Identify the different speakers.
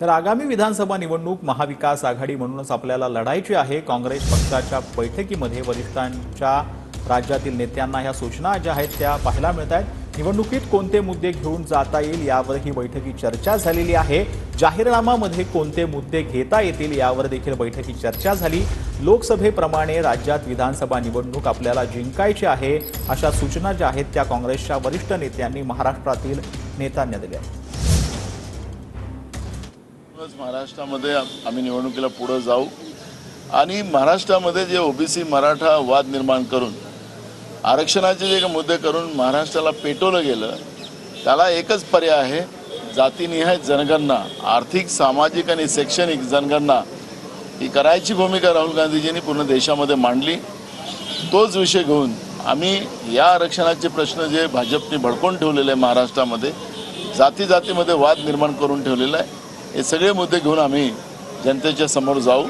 Speaker 1: तर आगामी विधानसभा निवडणूक महाविकास आघाडी म्हणूनच आपल्याला लढायची आहे। काँग्रेस पक्षाच्या बैठकीमध्ये वरिष्ठांच्या राज्यातील नेत्यांना ह्या सूचना ज्या आहेत त्या पाहायला मिळत आहेत। निवडणुकीत कोणते मुद्दे घेऊन जाता येईल यावर ही बैठकीत चर्चा झालेली आहे। जाहीरनाम्यामध्ये कोणते मुद्दे घेता येतील यावर देखील बैठकीत चर्चा झाली। लोकसभेप्रमाणे राज्यात विधानसभा निवडणूक आपल्याला जिंकायची आहे अशा सूचना ज्या आहेत त्या काँग्रेसच्या वरिष्ठ नेत्यांनी महाराष्ट्रातील नेत्यांना दिल्या आहेत।
Speaker 2: महाराष्ट्रामध्ये आम्ही निवडणुकीला पुढे जाऊ आणि महाराष्ट्रामध्ये जे ओबीसी मराठा वाद निर्माण करून आरक्षणाचे जे मुद्दे करून महाराष्ट्राला पेटवलं गेलं त्याला एकच पर्याय आहे, जातीनिहाय जनगणना, आर्थिक सामाजिक आणि शैक्षणिक जनगणना ही करायची भूमिका राहुल गांधीजींनी पूर्ण देशामध्ये मांडली। तोच विषय घेऊन आम्ही या आरक्षणाचे प्रश्न जे भाजपने भडकवून ठेवलेले महाराष्ट्रामध्ये जाती जातीमध्ये वाद निर्माण करून ठेवलेला आहे, हे सगळे मुद्दे घेऊन आम्ही जनतेच्या समोर जाऊ।